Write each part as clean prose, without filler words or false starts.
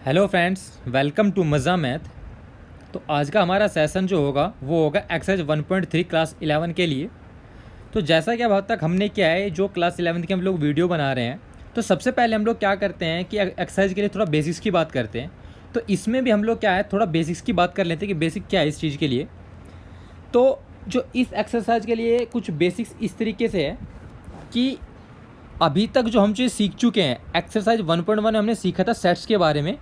Hello friends, welcome to मज़ा math. तो आज का हमारा सेशन जो होगा वो होगा एक्सरसाइज 1.3 क्लास 11 के लिए। तो जैसा कि अब तक हमने किया है, जो क्लास 11 की हम लोग वीडियो बना रहे हैं, तो सबसे पहले हम लोग क्या करते हैं कि एक्सरसाइज के लिए थोड़ा बेसिक्स की बात करते हैं। तो इसमें भी हम लोग क्या है, थोड़ा बेसिक्स की बात कर लेते हैं कि बेसिक क्या है इस चीज़ के लिए। तो जो इस एक्सरसाइज के लिए कुछ बेसिक्स इस तरीके से है कि अभी तक जो हम चीज़ सीख चुके हैं, एक्सरसाइज 1.1 में हमने सीखा था सेट्स के बारे में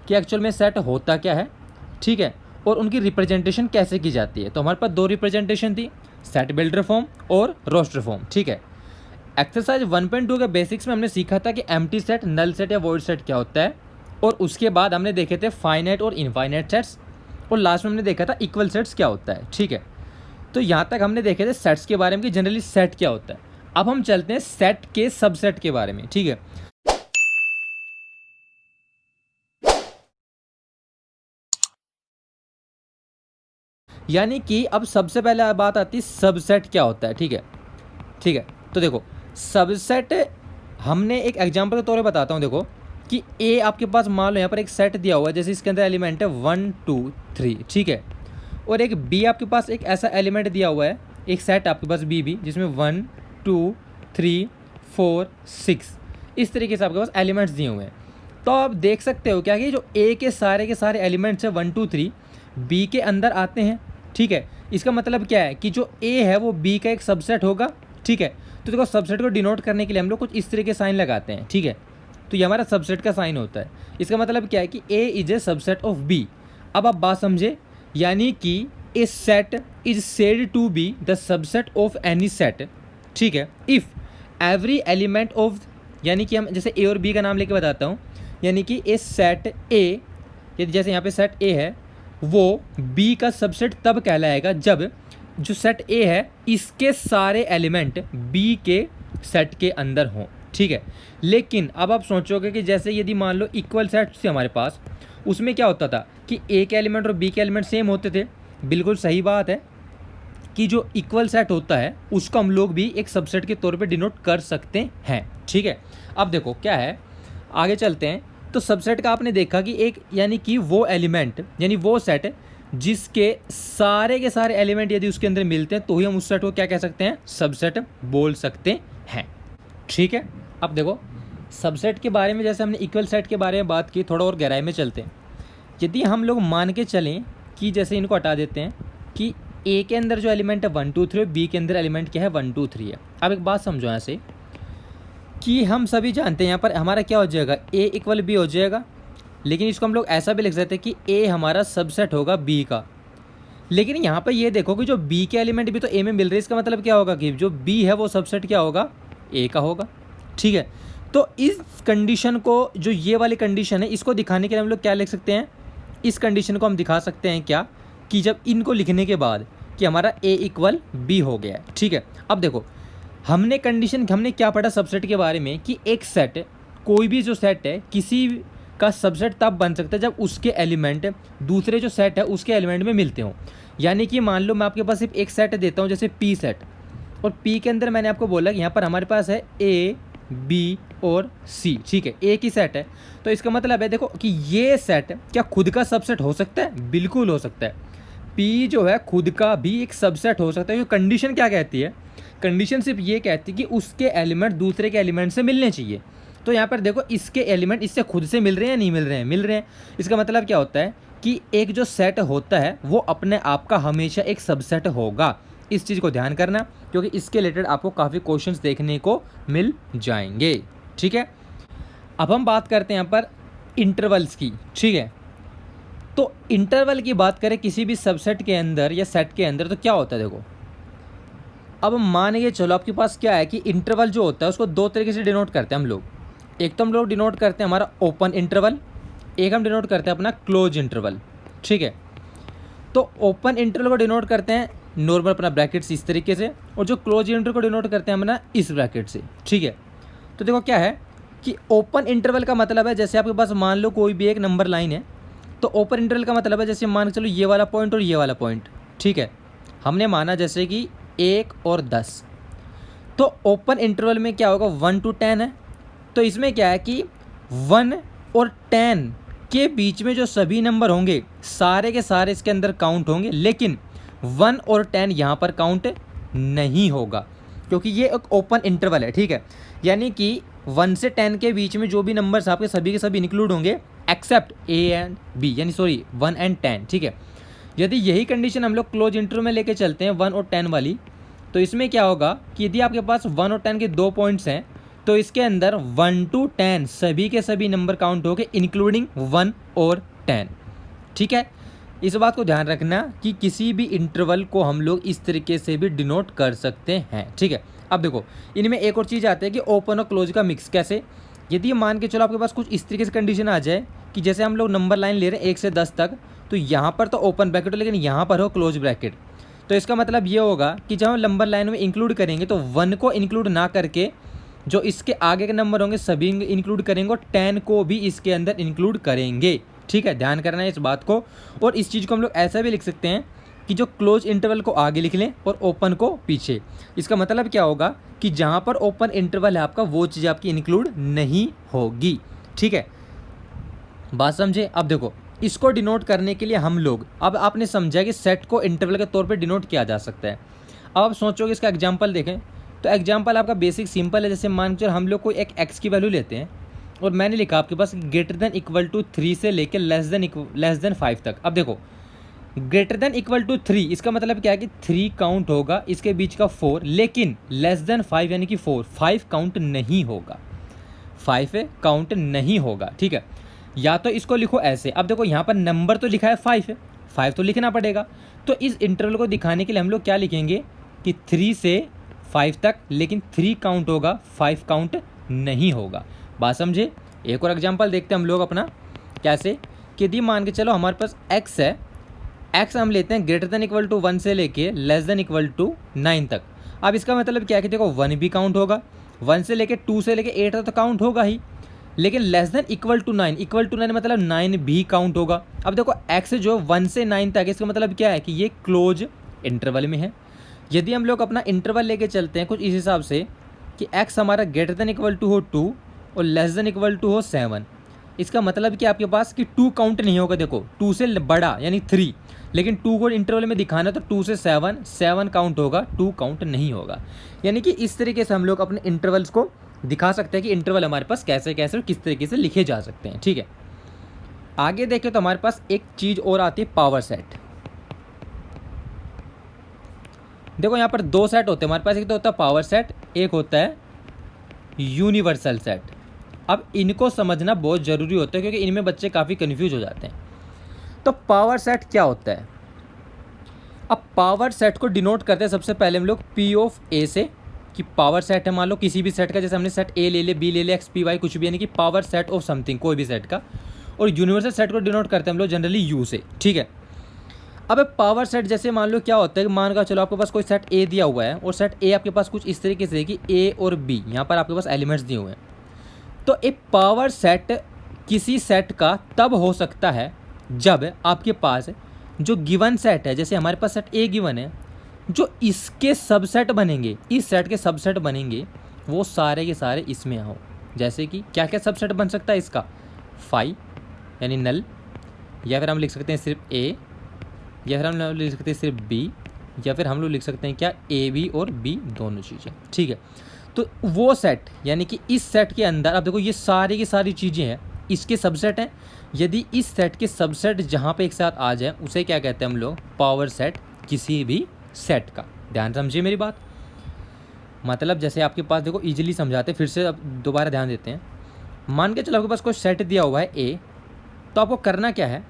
कि एक्चुअल में सेट होता क्या है, ठीक है, और उनकी रिप्रेजेंटेशन कैसे की जाती है। तो हमारे पास दो रिप्रेजेंटेशन थी, सेट बिल्डर फॉर्म और रोस्टर फॉर्म, ठीक है। एक्सरसाइज 1.2 के बेसिक्स में हमने सीखा था कि एम्प्टी सेट, नल सेट या वॉइड सेट क्या होता है, और उसके बाद हमने देखे थे फाइनाइट और इनफाइनाइट सेट्स, और लास्ट में हमने देखा था इक्वल सेट्स क्या होता है, ठीक है। तो यहाँ तक हमने देखे थे सेट्स के बारे में कि जनरली सेट क्या होता है। अब हम चलते हैं सेट के सबसेट के बारे में, ठीक है। यानी कि अब सबसे पहले बात आती है सबसेट क्या होता है, ठीक है, ठीक है। तो देखो सबसेट, हमने एक एग्जांपल के तौर पे बताता हूँ। देखो कि ए आपके पास मान लो यहाँ पर एक सेट दिया हुआ है, जैसे इसके अंदर एलिमेंट है 1 2 3, ठीक है, और एक बी आपके पास एक ऐसा एलिमेंट दिया हुआ है, एक सेट आपके पास बी भी, जिसमें 1 2 3 4 6 इस तरीके से आपके पास एलिमेंट्स दिए हुए हैं। तो आप देख सकते हो क्या कि जो ए के सारे एलिमेंट्स हैं 1 2 3 बी के अंदर आते हैं, ठीक है। इसका मतलब क्या है कि जो ए है वो बी का एक सबसेट होगा, ठीक है। तो देखो सबसेट को डिनोट करने के लिए हम लोग कुछ इस तरह के साइन लगाते हैं, ठीक है। तो ये हमारा सबसेट का साइन होता है। इसका मतलब क्या है कि A is a subset of B. अब आप बात समझे, यानी कि a set is said to be the subset of any set, ठीक है, इफ़ एवरी एलिमेंट ऑफ, यानी कि हम जैसे ए और बी का नाम लेके बताता हूँ, यानी कि ए सेट ए, जैसे यहाँ पे सेट ए है, वो बी का सबसेट तब कहलाएगा जब जो सेट ए है इसके सारे एलिमेंट बी के सेट के अंदर हों, ठीक है। लेकिन अब आप सोचोगे कि जैसे यदि मान लो इक्वल सेट से हमारे पास, उसमें क्या होता था कि ए के एलिमेंट और बी के एलिमेंट सेम होते थे। बिल्कुल सही बात है कि जो इक्वल सेट होता है उसको हम लोग भी एक सबसेट के तौर पे डिनोट कर सकते हैं, ठीक है। अब देखो क्या है, आगे चलते हैं। तो सबसेट का आपने देखा कि एक, यानी कि वो एलिमेंट, यानी वो सेट जिसके सारे के सारे एलिमेंट यदि उसके अंदर मिलते हैं तो ही हम उस सेट को क्या कह सकते हैं, सबसेट बोल सकते हैं, ठीक है। अब देखो सबसेट के बारे में, जैसे हमने इक्वल सेट के बारे में बात की, थोड़ा और गहराई में चलते हैं। यदि हम लोग मान के चलें कि जैसे इनको हटा देते हैं कि ए के अंदर जो एलिमेंट है 1 2 3 और बी के अंदर एलिमेंट क्या है 1 2 3 है। अब एक बात समझो यहाँ से कि हम सभी जानते हैं यहाँ पर हमारा क्या हो जाएगा, ए इक्वल बी हो जाएगा। लेकिन इसको हम लोग ऐसा भी लिख सकते हैं कि ए हमारा सबसेट होगा बी का। लेकिन यहाँ पर ये देखो कि जो बी के एलिमेंट भी तो ए में मिल रहे हैं, इसका मतलब क्या होगा कि जो बी है वो सबसेट क्या होगा, ए का होगा, ठीक है। तो इस कंडीशन को, जो ये वाली कंडीशन है, इसको दिखाने के लिए हम लोग क्या लिख सकते हैं, इस कंडीशन को हम दिखा सकते हैं क्या, कि जब इनको लिखने के बाद कि हमारा ए इक्वल बी हो गया है, ठीक है। अब देखो हमने क्या पढ़ा सबसेट के बारे में कि एक सेट, कोई भी जो सेट है किसी का सबसेट तब बन सकता है जब उसके एलिमेंट दूसरे जो सेट है उसके एलिमेंट में मिलते हों। यानी कि मान लो मैं आपके पास सिर्फ एक सेट देता हूँ, जैसे पी सेट, और पी के अंदर मैंने आपको बोला कि यहाँ पर हमारे पास है ए बी और सी, ठीक है, एक ही सेट है। तो इसका मतलब है देखो कि ये सेट क्या खुद का सबसेट हो सकता है, बिल्कुल हो सकता है। पी जो है खुद का भी एक सबसेट हो सकता है। जो कंडीशन क्या कहती है, कंडीशन सिर्फ ये कहती है कि उसके एलिमेंट दूसरे के एलिमेंट से मिलने चाहिए। तो यहाँ पर देखो इसके एलिमेंट इससे खुद से मिल रहे हैं, नहीं मिल रहे हैं, मिल रहे हैं। इसका मतलब क्या होता है कि एक जो सेट होता है वो अपने आप का हमेशा एक सबसेट होगा। इस चीज़ को ध्यान करना, क्योंकि इसके रिलेटेड आपको काफ़ी क्वेश्चंस देखने को मिल जाएंगे, ठीक है। अब हम बात करते हैं यहाँ पर इंटरवल्स की, ठीक है। तो इंटरवल की बात करें किसी भी सबसेट के अंदर या सेट के अंदर, तो क्या होता है देखो, अब मान के चलो आपके पास क्या है कि इंटरवल जो होता है उसको दो तरीके से डिनोट करते हैं हम लोग। एक तो हम लोग डिनोट करते हैं हमारा ओपन इंटरवल, एक हम डिनोट करते हैं अपना क्लोज इंटरवल, ठीक है। तो ओपन इंटरवल को डिनोट करते हैं नॉर्मल अपना ब्रैकेट्स इस तरीके से, और जो क्लोज इंटरवल को डिनोट करते हैं अपना इस ब्रैकेट से, ठीक है। तो देखो क्या है कि ओपन इंटरवल का मतलब है, जैसे आपके पास मान लो कोई भी एक नंबर लाइन है, तो ओपन इंटरवल का मतलब है जैसे मान के चलो ये वाला पॉइंट और ये वाला पॉइंट, ठीक है। हमने माना जैसे कि 1 और 10, तो ओपन इंटरवल में क्या होगा 1 to 10 है। तो इसमें क्या है कि 1 और 10 के बीच में जो सभी नंबर होंगे सारे के सारे इसके अंदर काउंट होंगे, लेकिन 1 और 10 यहाँ पर काउंट नहीं होगा, क्योंकि ये एक ओपन इंटरवल है, ठीक है। यानी कि 1 से 10 के बीच में जो भी नंबर्स आपके सभी के सभी इंक्लूड होंगे एक्सेप्ट ए एंड बी, यानी सॉरी 1 एंड 10, ठीक है। यदि यही कंडीशन हम लोग क्लोज इंटरवल में लेके चलते हैं 1 और 10 वाली, तो इसमें क्या होगा कि यदि आपके पास 1 और 10 के 2 पॉइंट्स हैं तो इसके अंदर 1 to 10 सभी के सभी नंबर काउंट होंगे इंक्लूडिंग 1 और 10, ठीक है। इस बात को ध्यान रखना कि किसी भी इंटरवल को हम लोग इस तरीके से भी डिनोट कर सकते हैं, ठीक है। अब देखो इनमें एक और चीज़ आती है कि ओपन और क्लोज का मिक्स कैसे। यदि मान के चलो आपके पास कुछ इस तरीके से कंडीशन आ जाए कि जैसे हम लोग नंबर लाइन ले रहे हैं 1 से 10 तक, तो यहाँ पर तो ओपन ब्रैकेट हो लेकिन यहाँ पर हो क्लोज ब्रैकेट, तो इसका मतलब ये होगा कि जब हम नंबर लाइन में इंक्लूड करेंगे तो 1 को इंक्लूड ना करके जो इसके आगे के नंबर होंगे सभी इंक्लूड करेंगे और 10 को भी इसके अंदर इंक्लूड करेंगे, ठीक है। ध्यान करना है इस बात को। और इस चीज़ को हम लोग ऐसा भी लिख सकते हैं कि जो क्लोज इंटरवल को आगे लिख लें और ओपन को पीछे। इसका मतलब क्या होगा कि जहाँ पर ओपन इंटरवल है आपका वो चीज़ आपकी इंक्लूड नहीं होगी, ठीक है। बात समझे। अब देखो इसको डिनोट करने के लिए हम लोग, अब आपने समझा कि सेट को इंटरवल के तौर पे डिनोट किया जा सकता है। अब आप सोचोगे इसका एग्जांपल देखें, तो एग्जांपल आपका बेसिक सिंपल है। जैसे मान के चलो हम लोग कोई एक एक्स की वैल्यू लेते हैं और मैंने लिखा आपके पास ग्रेटर देन इक्वल टू 3 से लेकर लेस देन 5 तक। अब देखो ग्रेटर देन इक्वल टू 3 इसका मतलब क्या है कि 3 काउंट होगा, इसके बीच का 4, लेकिन लेस देन 5 यानी कि 5 काउंट नहीं होगा, 5 काउंट नहीं होगा, ठीक है। या तो इसको लिखो ऐसे, अब देखो यहाँ पर नंबर तो लिखा है 5 है, 5 तो लिखना पड़ेगा। तो इस इंटरवल को दिखाने के लिए हम लोग क्या लिखेंगे कि 3 से 5 तक, लेकिन 3 काउंट होगा, 5 काउंट नहीं होगा। बात समझे। एक और एग्जांपल देखते हैं हम लोग अपना कैसे, कि यदि मान के चलो हमारे पास x है, x हम लेते हैं ग्रेटर देन इक्वल टू 1 से लेके लेस देन इक्वल टू 9 तक। अब इसका मतलब क्या है कि देखो 1 भी काउंट होगा, 1 से लेके 2 से लेके 8 तक तो काउंट होगा ही, लेकिन लेस देन इक्वल टू 9 मतलब 9 भी काउंट होगा। अब देखो x जो 1 से 9 तक, इसका मतलब क्या है कि ये क्लोज इंटरवल में है। यदि हम लोग अपना इंटरवल लेके चलते हैं कुछ इस हिसाब से कि x हमारा ग्रेटर देन इक्वल टू हो 2 और लेस देन इक्वल टू हो 7, इसका मतलब कि आपके पास कि 2 काउंट नहीं होगा। देखो 2 से बड़ा यानी 3, लेकिन 2 को इंटरवल में दिखाना तो 2 से 7 काउंट होगा, 2 काउंट नहीं होगा। यानी कि इस तरीके से हम लोग अपने इंटरवल्स को दिखा सकते हैं कि इंटरवल हमारे पास कैसे कैसे और किस तरीके से लिखे जा सकते हैं, ठीक है। आगे देखें तो हमारे पास एक चीज़ और आती है पावर सेट। देखो यहाँ पर 2 सेट होते हैं हमारे पास, एक तो होता है पावर सेट, एक होता है यूनिवर्सल सेट। अब इनको समझना बहुत ज़रूरी होता है क्योंकि इनमें बच्चे काफ़ी कन्फ्यूज हो जाते हैं। तो पावर सेट क्या होता है। अब पावर सेट को डिनोट करते हैं सबसे पहले हम लोग P ऑफ A से, कि पावर सेट है मान लो किसी भी सेट का, जैसे हमने सेट A ले ले, B ले ले, X P Y कुछ भी, यानी कि पावर सेट ऑफ समथिंग कोई भी सेट का। और यूनिवर्सल सेट को डिनोट करते हैं हम लोग जनरली U से, ठीक है। अब पावर सेट जैसे मान लो क्या होता है कि मान का चलो आपके पास कोई सेट A दिया हुआ है और सेट A आपके पास कुछ इस तरीके से है कि A और B यहाँ पर आपके पास एलिमेंट्स दिए हुए हैं। तो एक पावर सेट किसी सेट का तब हो सकता है जब आपके पास जो गिवन सेट है, जैसे हमारे पास सेट A गिवन है, जो इसके सबसेट बनेंगे, इस सेट के सबसेट बनेंगे, वो सारे के सारे इसमें आओ। जैसे कि क्या क्या सबसेट बन सकता है इसका, 5 यानी नल, या फिर हम लिख सकते हैं सिर्फ A, या फिर हम लोग लिख सकते हैं सिर्फ B, या फिर हम लोग लिख सकते हैं क्या AB और B दोनों चीज़ें, ठीक है। तो वो सेट यानी कि इस सेट के अंदर अब देखो ये सारी की सारी चीज़ें हैं, इसके सबसेट हैं। यदि इस सेट के सबसेट जहाँ पे एक साथ आ जाए उसे क्या कहते हैं हम लोग, पावर सेट किसी भी सेट का। ध्यान समझिए मेरी बात। मतलब जैसे आपके पास देखो इजीली समझाते, फिर से अब दोबारा ध्यान देते हैं। मान के चलो आपके पास कोई सेट दिया हुआ है A, तो आपको करना क्या है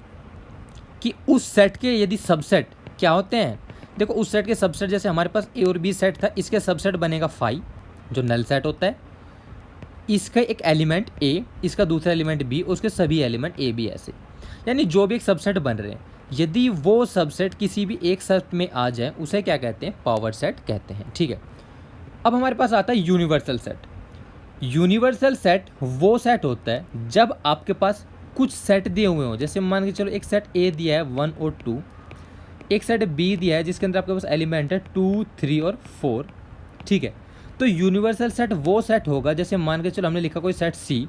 कि उस सेट के यदि सबसेट क्या होते हैं, देखो उस सेट के सबसेट जैसे हमारे पास A और B सेट था, इसके सबसेट बनेगा 5 जो नल सेट होता है, इसका एक एलिमेंट A, इसका दूसरा एलिमेंट B, उसके सभी एलिमेंट A B ऐसे, यानी जो भी एक सबसेट बन रहे हैं, यदि वो सबसेट किसी भी एक सेट में आ जाए उसे क्या कहते हैं, पावर सेट कहते हैं, ठीक है। अब हमारे पास आता है यूनिवर्सल सेट। यूनिवर्सल सेट वो सेट होता है जब आपके पास कुछ सेट दिए हुए हों, जैसे मान के चलो एक सेट A दिया है 1 और 2, एक सेट B दिया है जिसके अंदर आपके पास एलिमेंट है 2, 3 और 4, ठीक है। तो यूनिवर्सल सेट वो सेट होगा, जैसे मान के चलो हमने लिखा कोई सेट C,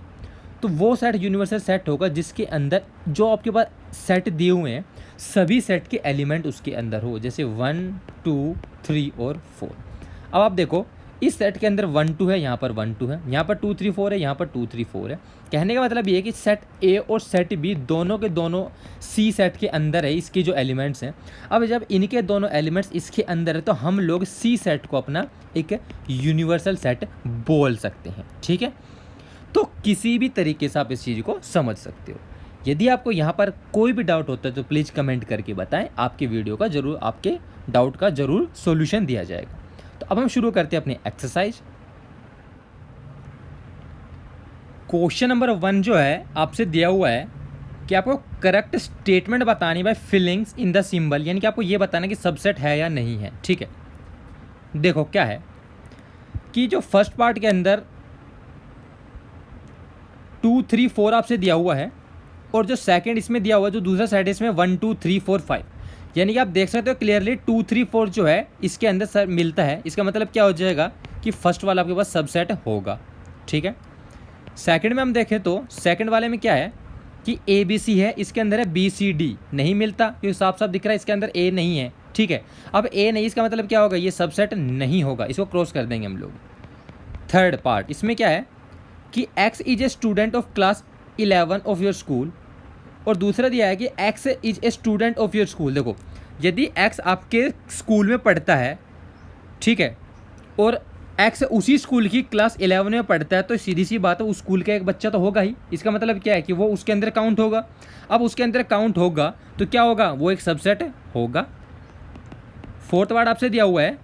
तो वो सेट यूनिवर्सल सेट होगा जिसके अंदर जो आपके पास सेट दिए हुए हैं सभी सेट के एलिमेंट उसके अंदर हो, जैसे 1 2 3 और 4। अब आप देखो इस सेट के अंदर 1 2 है, यहाँ पर 1 2 है, यहाँ पर 2 3 4 है, यहाँ पर 2 3 4 है। कहने का मतलब ये है कि सेट ए और सेट बी दोनों के दोनों सी सेट के अंदर है इसके जो एलिमेंट्स हैं। अब जब इनके दोनों एलिमेंट्स इसके अंदर है तो हम लोग सी सेट को अपना एक यूनिवर्सल सेट बोल सकते हैं, ठीक है। तो किसी भी तरीके से आप इस चीज़ को समझ सकते हो। यदि आपको यहाँ पर कोई भी डाउट होता है तो प्लीज़ कमेंट करके बताएं, आपके वीडियो का जरूर, आपके डाउट का जरूर सॉल्यूशन दिया जाएगा। तो अब हम शुरू करते हैं अपनी एक्सरसाइज। क्वेश्चन नंबर 1 जो है आपसे दिया हुआ है कि आपको करेक्ट स्टेटमेंट बतानी by fillings in the symbol, यानी कि आपको ये बताना कि सबसेट है या नहीं है, ठीक है। देखो क्या है कि जो फर्स्ट पार्ट के अंदर 2 3 4 आपसे दिया हुआ है और जो सेकंड इसमें दिया हुआ है, जो दूसरा साइड है इसमें 1 2 3 4 5, यानी कि आप देख सकते हो क्लियरली 2 3 4 जो है इसके अंदर सर मिलता है। इसका मतलब क्या हो जाएगा कि फर्स्ट वाला आपके पास सबसेट होगा, ठीक है। सेकंड में हम देखें तो सेकंड वाले में क्या है कि ए बी सी है, इसके अंदर है बी सी डी, नहीं मिलता क्योंकि साफ साफ दिख रहा है इसके अंदर ए नहीं है, ठीक है। अब ए नहीं, इसका मतलब क्या होगा, ये सबसेट नहीं होगा, इसको क्रॉस कर देंगे हम लोग। थर्ड पार्ट इसमें क्या है कि X is a student of class 11 of your school, और दूसरा दिया है कि X is a student of your school. देखो यदि एक्स आपके स्कूल में पढ़ता है, ठीक है, और एक्स उसी स्कूल की क्लास 11 में पढ़ता है, तो सीधी सी बात है उस स्कूल का एक बच्चा तो होगा ही। इसका मतलब क्या है कि वो उसके अंदर काउंट होगा। अब उसके अंदर काउंट होगा तो क्या होगा, वो एक सबसेट होगा। फोर्थ वर्ड आपसे दिया हुआ है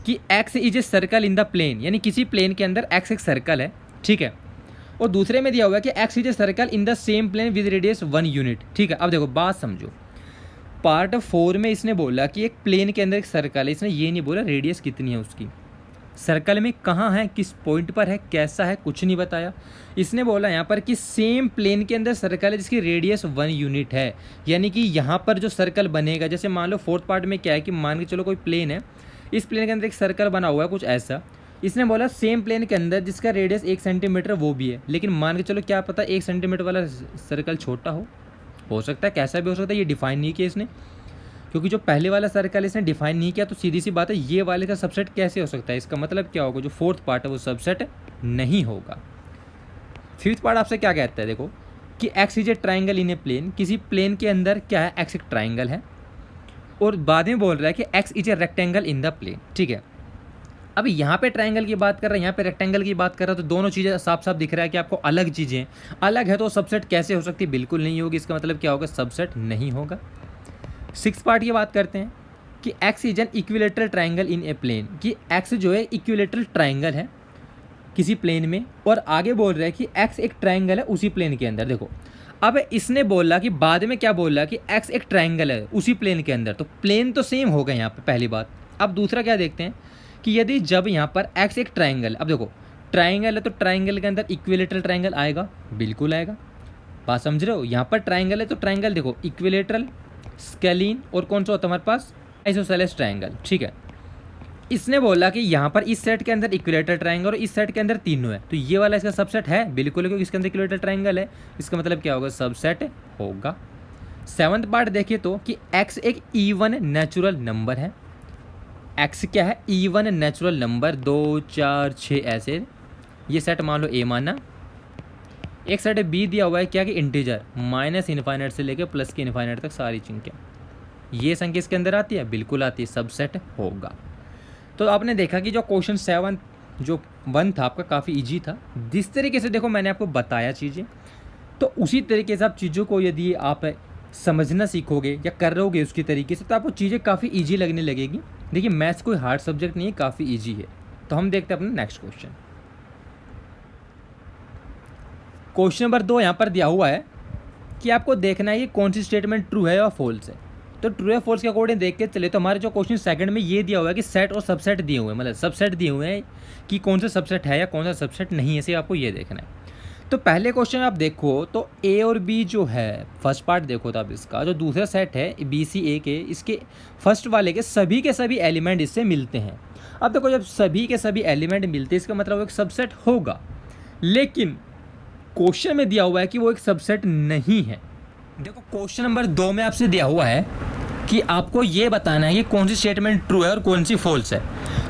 कि X is a circle in the plane, यानी किसी प्लेन के अंदर एक्स एक सर्कल है, ठीक है। और दूसरे में दिया हुआ है कि X is a circle in the same plane with radius 1 unit, ठीक है। अब देखो बात समझो, पार्ट 4 में इसने बोला कि एक प्लेन के अंदर एक सर्कल है, इसने ये नहीं बोला रेडियस कितनी है उसकी, सर्कल में कहाँ है, किस पॉइंट पर है, कैसा है, कुछ नहीं बताया। इसने बोला यहाँ पर कि सेम प्लेन के अंदर सर्कल है जिसकी रेडियस 1 यूनिट है, यानी कि यहाँ पर जो सर्कल बनेगा, जैसे मान लो फोर्थ पार्ट में क्या है कि मान के चलो कोई प्लेन है, इस प्लेन के अंदर एक सर्कल बना हुआ है कुछ ऐसा। इसने बोला सेम प्लेन के अंदर जिसका रेडियस 1 सेंटीमीटर वो भी है, लेकिन मान के चलो क्या पता 1 सेंटीमीटर वाला सर्कल छोटा हो सकता है, कैसा भी हो सकता है, ये डिफाइन नहीं किया इसने, क्योंकि जो पहले वाला सर्कल इसने डिफाइन नहीं किया, तो सीधी सी बात है ये वाले का सबसेट कैसे हो सकता है। इसका मतलब क्या होगा, जो फोर्थ पार्ट है वो सबसेट नहीं होगा। फिफ्थ पार्ट आपसे क्या कहता है, देखो कि X is a triangle in a plane, किसी प्लेन के अंदर क्या है, एक्स एक ट्राइंगल है, और बाद में बोल रहा है कि X is a rectangle in the plane, ठीक है। अब यहाँ पे ट्राइंगल की बात कर रहा है, यहाँ पे रेक्टेंगल की बात कर रहा है, तो दोनों चीज़ें साफ साफ दिख रहा है कि आपको अलग चीज़ें अलग है, तो सबसेट कैसे हो सकती है, बिल्कुल नहीं होगी। इसका मतलब क्या होगा, सबसेट नहीं होगा। सिक्स पार्ट की बात करते हैं कि X is an equilateral triangle in a plane, कि एक्स जो है इक्विलेटरल ट्राइंगल है किसी प्लेन में, और आगे बोल रहा है कि एक्स एक ट्राइंगल है उसी प्लेन के अंदर। देखो अब इसने बोला कि बाद में क्या बोल रहा कि एक्स एक ट्राइंगल है उसी प्लेन के अंदर, तो प्लेन तो सेम हो गए यहाँ पे पहली बात। अब दूसरा क्या देखते हैं कि यदि जब यहाँ पर एक्स एक ट्राइंगल, अब देखो ट्राइंगल है तो ट्राइंगल के अंदर इक्विलेटरल ट्राइंगल आएगा, बिल्कुल आएगा, बात समझ रहे हो। यहाँ पर ट्राइंगल है तो ट्राइंगल देखो इक्विलेटरल, स्केलीन, और कौन सा होता है हमारे पास, आइसोसेलेस ट्राइंगल, ठीक है। इसने बोला कि यहाँ पर इस सेट के अंदर इक्विलेटरल ट्राइंगल और इस सेट के अंदर तीनों है, तो ये वाला इसका सबसेट है, बिल्कुल है, क्योंकि इसके अंदर इक्विलेटरल ट्राइंगल है। इसका मतलब क्या होगा, सबसेट होगा। सेवंथ पार्ट देखिए तो कि एक्स एक इवन नेचुरल नंबर है, एक्स क्या है, इवन नेचुरल नंबर, 2 4 6 ऐसे, ये सेट मान लो ए माना। एक सेट बी दिया हुआ है क्या कि इंटीजर, माइनस इन्फाइनाइट से लेकर प्लस के इन्फाइनाइट तक सारी संख्या, ये संख्या इसके अंदर आती है, बिल्कुल आती है, सबसेट होगा। तो आपने देखा कि जो क्वेश्चन 7 जो 1 था आपका काफ़ी इजी था। जिस तरीके से देखो मैंने आपको बताया चीज़ें, तो उसी तरीके से आप चीज़ों को यदि आप समझना सीखोगे या कर रहोगे उसकी तरीके से, तो आपको चीज़ें काफ़ी ईजी लगने लगेगी। देखिए मैथ्स कोई हार्ड सब्जेक्ट नहीं है, काफ़ी ईजी है। तो हम देखते हैं अपना नेक्स्ट क्वेश्चन। क्वेश्चन नंबर 2 यहाँ पर दिया हुआ है कि आपको देखना है कि कौन सी स्टेटमेंट ट्रू है या फॉल्स है। तो ट्रू या फॉल्स के अकॉर्डिंग देख के चले, तो हमारे जो क्वेश्चन सेकंड में ये दिया हुआ है कि सेट और सबसेट दिए हुए हैं, मतलब सबसेट दिए हुए हैं कि कौन सा सबसेट है या कौन सा सबसेट नहीं है, इसे आपको ये देखना है। तो पहले क्वेश्चन आप देखो तो ए और बी जो है, फर्स्ट पार्ट देखो तो आप इसका जो दूसरा सेट है बी सी ए के, इसके फर्स्ट वाले के सभी एलिमेंट इससे मिलते हैं। अब देखो जब सभी के सभी एलिमेंट मिलते हैं इसका मतलब एक सबसेट होगा, लेकिन क्वेश्चन में दिया हुआ है कि वो एक सबसेट नहीं है। देखो क्वेश्चन नंबर 2 में आपसे दिया हुआ है कि आपको ये बताना है कि कौन सी स्टेटमेंट ट्रू है और कौन सी फॉल्स है।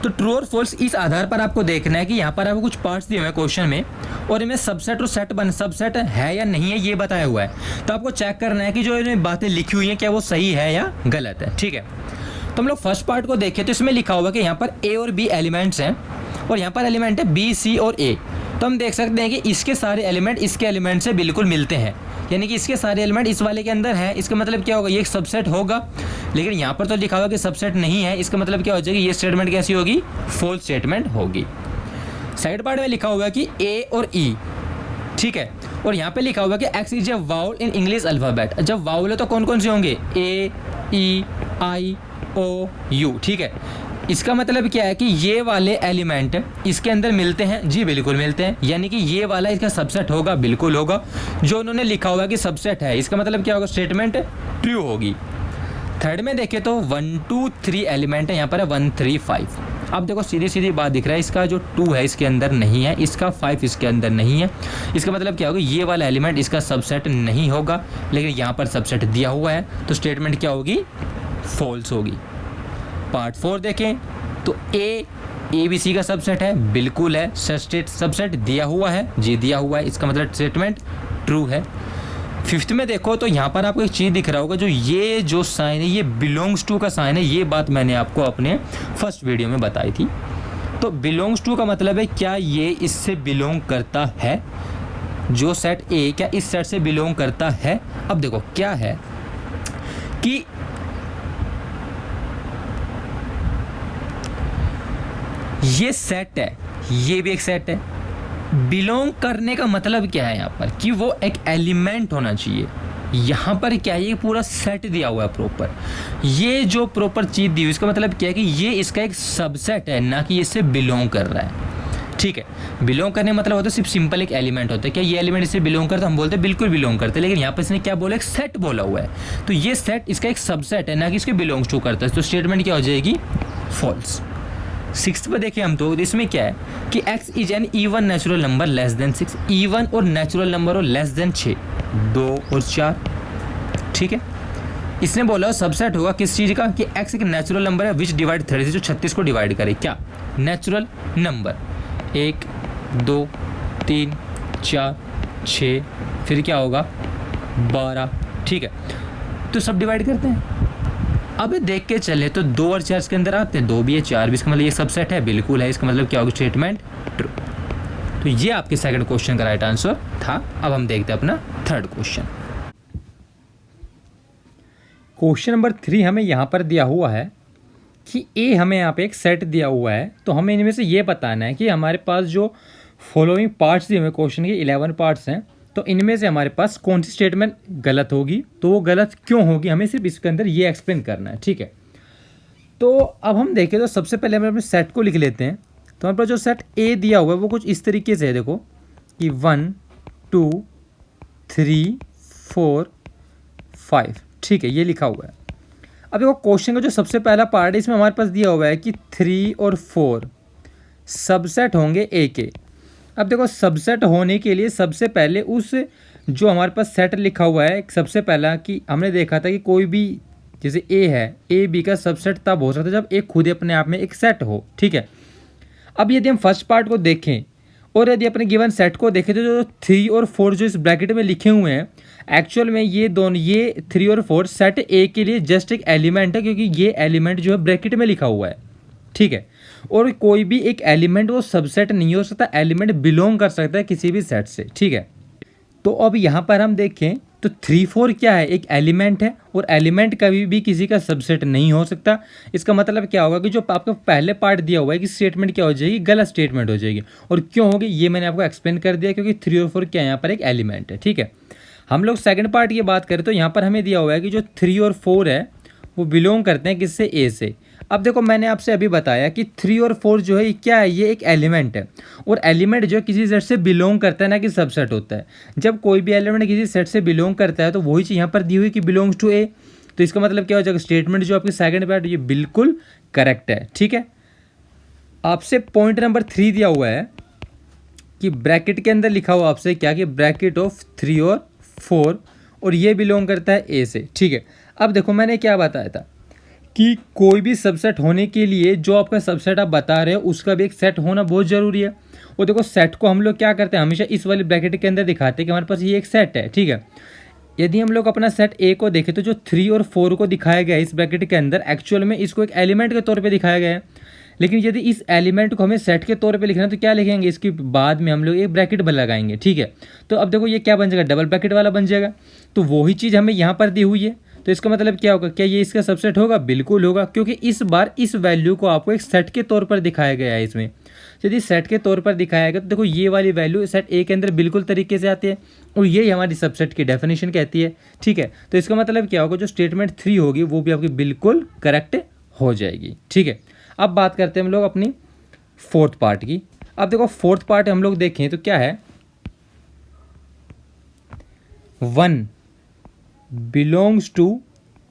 तो ट्रू और फॉल्स इस आधार पर आपको देखना है कि यहाँ पर आपको कुछ पार्ट्स दिए हुए हैं क्वेश्चन में और इनमें सबसेट और सबसेट है या नहीं है ये बताया हुआ है। तो आपको चेक करना है कि जो इनमें बातें लिखी हुई हैं क्या वो सही है या गलत है। ठीक है, तो हम लोग फर्स्ट पार्ट को देखें तो इसमें लिखा हुआ है कि यहाँ पर ए और बी एलिमेंट्स हैं और यहाँ पर एलिमेंट है बी, सी और ए। तो हम देख सकते हैं कि इसके सारे एलिमेंट इसके एलिमेंट से बिल्कुल मिलते हैं, यानी कि इसके सारे एलिमेंट इस वाले के अंदर है। इसका मतलब क्या होगा, ये एक सबसेट होगा। लेकिन यहाँ पर तो लिखा हुआ कि सबसेट नहीं है, इसका मतलब क्या हो जाएगी, ये स्टेटमेंट कैसी होगी, फॉल्स स्टेटमेंट होगी। साइड पार्ट में लिखा हुआ है कि ए और ई, ठीक है, और यहाँ पे लिखा हुआ है कि X is A vowel in English alphabet. जब वाउल है तो कौन कौन से होंगे, ए, ई, आई, ओ, यू। ठीक है, इसका मतलब क्या है कि ये वाले एलिमेंट इसके अंदर मिलते हैं, जी बिल्कुल मिलते हैं, यानी कि ये वाला इसका सबसेट होगा, बिल्कुल होगा। जो उन्होंने लिखा हुआ कि सबसेट है, इसका मतलब क्या होगा, स्टेटमेंट ट्रू होगी। थर्ड में देखें तो 1, 2, 3 एलिमेंट है, यहाँ पर है 1, 3, 5। अब देखो सीधी सीधी बात दिख रहा है, इसका जो 2 है इसके अंदर नहीं है, इसका 5 इसके अंदर नहीं है। इसका मतलब क्या होगा, ये वाला एलिमेंट इसका सबसेट नहीं होगा, लेकिन यहाँ पर सबसेट दिया हुआ है, तो स्टेटमेंट क्या होगी, फॉल्स होगी। पार्ट 4 देखें तो ए बी सी का सबसेट है, बिल्कुल है। सबसेट दिया हुआ है, जी दिया हुआ है, इसका मतलब स्टेटमेंट ट्रू है। फिफ्थ में देखो तो यहाँ पर आपको एक चीज़ दिख रहा होगा, जो ये जो साइन है ये बिलोंग्स टू का साइन है। ये बात मैंने आपको अपने फर्स्ट वीडियो में बताई थी। तो बिलोंग्स टू का मतलब है क्या ये इससे बिलोंग करता है, जो सेट ए क्या इस सेट से बिलोंग करता है। अब देखो क्या है कि ये सेट है, ये भी एक सेट है। बिलोंग करने का मतलब क्या है यहाँ पर, कि वो एक एलिमेंट होना चाहिए। यहाँ पर क्या है, ये पूरा सेट दिया हुआ है प्रॉपर। ये जो प्रॉपर चीज़ दी हुई, इसका मतलब क्या है कि ये इसका एक सबसेट है, ना कि इससे बिलोंग कर रहा है। ठीक है, बिलोंग करने मतलब होता है सिर्फ सिंपल एक एलिमेंट होता है। क्या ये एलिमेंट इससे बिलोंग करता है, हम बोलते हैं बिल्कुल बिलोंग करते हैं। लेकिन यहाँ पर इसने क्या बोला, एक सेट बोला हुआ है, तो ये सेट इसका एक सबसेट है, ना कि इसके बिलोंग्स टू करता है। तो स्टेटमेंट क्या हो जाएगी, फॉल्स। 6th पर देखें हम तो इसमें क्या है कि x is an even natural number less than 6। Even और नेचुरल नंबर और लेस देन 6, 2 और 4। ठीक है, इसने बोला सबसेट होगा किस चीज़ का, कि x एक नेचुरल नंबर है विच डिवाइड 30, जो 36 को डिवाइड करे। क्या नेचुरल नंबर, 1, 2, 3, 4, 6, फिर क्या होगा 12। ठीक है, तो सब डिवाइड करते हैं। अब देख के चले तो 2 और 4 इसके अंदर आते हैं, 2 भी है 4 भी, इसका मतलब ये सबसेट है, बिल्कुल है। इसका मतलब क्या होगा, स्टेटमेंट ट्रू। तो ये आपके सेकंड क्वेश्चन का राइट आंसर था। अब हम देखते हैं अपना थर्ड क्वेश्चन। क्वेश्चन नंबर 3 हमें यहाँ पर दिया हुआ है कि ए हमें यहाँ पे एक सेट दिया हुआ है, तो हमें इनमें से ये बताना है कि हमारे पास जो फॉलोइंग पार्ट्स दिए हुए क्वेश्चन के 11 पार्ट्स हैं, तो इनमें से हमारे पास कौन सी स्टेटमेंट गलत होगी, तो वो गलत क्यों होगी, हमें सिर्फ इसके अंदर ये एक्सप्लेन करना है। ठीक है, तो अब हम देखें तो सबसे पहले हम अपने सेट को लिख लेते हैं। तो हमारे पास जो सेट ए दिया हुआ है वो कुछ इस तरीके से है, देखो कि 1, 2, 3, 4, 5। ठीक है, ये लिखा हुआ है। अब देखो क्वेश्चन का जो सबसे पहला पार्ट है, इसमें हमारे पास दिया हुआ है कि 3 और 4 सबसेट होंगे ए के। अब देखो सबसेट होने के लिए सबसे पहले उस जो हमारे पास सेट लिखा हुआ है, सबसे पहला कि हमने देखा था कि कोई भी जैसे ए है, ए बी का सबसेट तब हो सकता है जब ए खुद अपने आप में एक सेट हो। ठीक है, अब यदि हम फर्स्ट पार्ट को देखें और यदि अपने गिवन सेट को देखें तो जो 3 और 4 जो इस ब्रैकेट में लिखे हुए हैं, एक्चुअल में ये दोनों, ये 3 और 4 सेट ए के लिए जस्ट एक एलिमेंट है, क्योंकि ये एलिमेंट जो है ब्रैकेट में लिखा हुआ है। ठीक है, और कोई भी एक एलिमेंट वो सबसेट नहीं हो सकता, एलिमेंट बिलोंग कर सकता है किसी भी सेट से। ठीक है, तो अब यहाँ पर हम देखें तो 3, 4 क्या है, एक एलिमेंट है, और एलिमेंट कभी भी किसी का सबसेट नहीं हो सकता। इसका मतलब क्या होगा कि जो आपका पहले पार्ट दिया हुआ है कि स्टेटमेंट क्या हो जाएगी, गलत स्टेटमेंट हो जाएगी। और क्यों होगी ये मैंने आपको एक्सप्लेन कर दिया, क्योंकि 3 और 4 क्या है, यहाँ पर एक एलिमेंट है। ठीक है, हम लोग सेकंड पार्ट की बात करें तो यहाँ पर हमें दिया हुआ है कि जो 3 और 4 है वो बिलोंग करते हैं किससे, ए से। अब देखो मैंने आपसे अभी बताया कि 3 और 4 जो है क्या है, ये एक एलिमेंट है, और एलिमेंट जो है किसी सेट से बिलोंग करता है, ना कि सबसेट होता है। जब कोई भी एलिमेंट किसी सेट से बिलोंग करता है तो वही चीज़ यहाँ पर दी हुई कि बिलोंग्स टू ए। तो इसका मतलब क्या हो जाएगा, स्टेटमेंट जो आपकी सेकंड पार्ट ये बिल्कुल करेक्ट है। ठीक है, आपसे पॉइंट नंबर 3 दिया हुआ है कि ब्रैकेट के अंदर लिखा हुआ आपसे क्या कि ब्रैकेट ऑफ 3 और 4 और ये बिलोंग करता है ए से, ठीक है। अब देखो मैंने क्या बताया था कि कोई भी सबसेट होने के लिए जो आपका सबसेट आप बता रहे हो उसका भी एक सेट होना बहुत ज़रूरी है। और देखो सेट को हम लोग क्या करते हैं, हमेशा इस वाली ब्रैकेट के अंदर दिखाते हैं कि हमारे पास ये एक सेट है, ठीक है। यदि हम लोग अपना सेट ए को देखें तो जो 3 और 4 को दिखाया गया है इस ब्रैकेट के अंदर, एक्चुअल में इसको एक एलिमेंट के तौर पे दिखाया गया है। लेकिन यदि इस एलिमेंट को हमें सेट के तौर पे लिखना है तो क्या लिखेंगे, इसके बाद में हम लोग एक ब्रैकेट लगाएंगे, ठीक है। तो अब देखो ये क्या बन जाएगा, डबल ब्रैकेट वाला बन जाएगा। तो वही चीज़ हमें यहाँ पर दी हुई है। तो इसका मतलब क्या होगा, क्या ये इसका सबसेट होगा? बिल्कुल होगा, क्योंकि इस बार इस वैल्यू को आपको एक सेट के तौर पर दिखाया गया है। इसमें यदि सेट के तौर पर दिखाया गया तो देखो ये वाली वैल्यू सेट ए के अंदर बिल्कुल तरीके से आती है और यही हमारी सबसेट की डेफिनेशन कहती है, ठीक है। तो इसका मतलब क्या होगा, जो स्टेटमेंट 3 होगी वो भी आपकी बिल्कुल करेक्ट हो जाएगी, ठीक है। अब बात करते हैं हम लोग अपनी फोर्थ पार्ट की। अब देखो फोर्थ पार्ट हम लोग देखें तो क्या है, 1 बिलोंग्स टू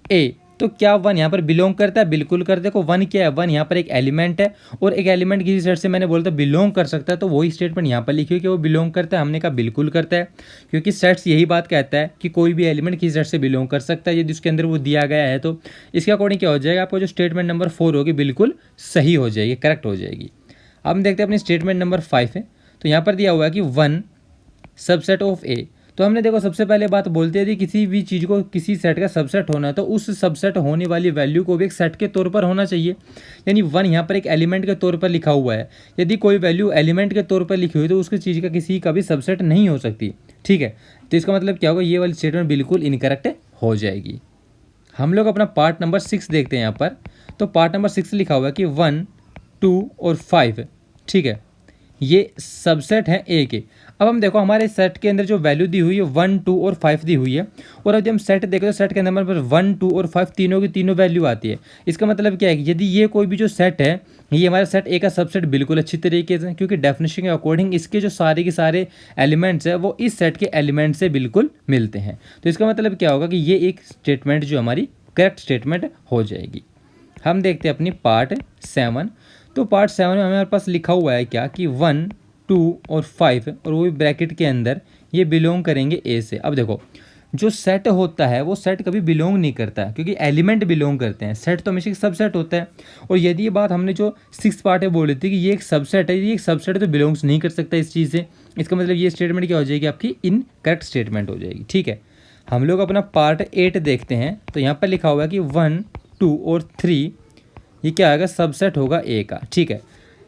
ए। तो क्या 1 यहाँ पर बिलोंग करता है? बिल्कुल कर। देखो 1 क्या है, 1 यहाँ पर एक एलिमेंट है और एक एलिमेंट किसी सेट से मैंने बोला था बिलोंग कर सकता है, तो वही स्टेटमेंट यहाँ पर लिखी हुई कि वो बिलोंग करता है। हमने कहा बिल्कुल करता है, क्योंकि सेट्स यही बात कहता है कि कोई भी एलिमेंट किसी सेट से बिलोंग कर सकता है यदि उसके अंदर वो दिया गया है। तो इसके अकॉर्डिंग क्या हो जाएगा, आपको जो स्टेटमेंट नंबर 4 होगी बिल्कुल सही हो जाएगी, करेक्ट हो जाएगी। अब हम देखते हैं अपनी स्टेटमेंट नंबर 5 है। तो यहाँ पर दिया हुआ है कि 1 सबसेट ऑफ ए। तो हमने देखो सबसे पहले बात बोलते हैं किसी भी चीज़ को किसी सेट का सबसेट होना है तो उस सबसेट होने वाली वैल्यू को भी एक सेट के तौर पर होना चाहिए। यानी 1 यहाँ पर एक एलिमेंट के तौर पर लिखा हुआ है। यदि कोई वैल्यू एलिमेंट के तौर पर लिखी हुई तो उसकी चीज़ का किसी का भी सबसेट नहीं हो सकती, ठीक है। तो इसका मतलब क्या होगा, ये वाली स्टेटमेंट बिल्कुल इनकरेक्ट हो जाएगी। हम लोग अपना पार्ट नंबर 6 देखते हैं यहाँ पर। तो पार्ट नंबर 6 लिखा हुआ है कि 1, 2 और 5, ठीक है, ये सबसेट हैं ए के। अब हम देखो हमारे सेट के अंदर जो वैल्यू दी हुई है 1, 2 और 5 दी हुई है। और अब जब हम सेट देखें तो सेट के अंदर पर 1, 2 और 5 तीनों की तीनों वैल्यू आती है। इसका मतलब क्या है कि यदि ये कोई भी जो सेट है ये हमारा सेट ए का सबसेट बिल्कुल अच्छी तरीके से, क्योंकि डेफिनेशन के अकॉर्डिंग इसके जो सारे के सारे एलिमेंट्स है वो इस सेट के एलिमेंट से बिल्कुल मिलते हैं। तो इसका मतलब क्या होगा कि ये एक स्टेटमेंट जो हमारी करेक्ट स्टेटमेंट हो जाएगी। हम देखते हैं अपनी पार्ट 7। तो पार्ट 7 में हमारे पास लिखा हुआ है क्या कि 1, 2 और 5 और वो भी ब्रैकेट के अंदर ये बिलोंग करेंगे ए से। अब देखो जो सेट होता है वो सेट कभी बिलोंग नहीं करता है, क्योंकि एलिमेंट बिलोंग करते हैं, सेट तो हमेशा एक सबसेट होता है। और यदि ये बात हमने जो 6 पार्ट है बोली थी कि ये एक सबसेट है, ये एक सबसेट तो बिलोंग्स नहीं कर सकता इस चीज़ से। इसका मतलब ये स्टेटमेंट क्या हो जाएगी, आपकी इनकरेक्ट स्टेटमेंट हो जाएगी, ठीक है। हम लोग अपना पार्ट 8 देखते हैं। तो यहाँ पर लिखा हुआ है कि 1, 2 और 3 ये क्या आएगा, सबसेट होगा ए का, ठीक है।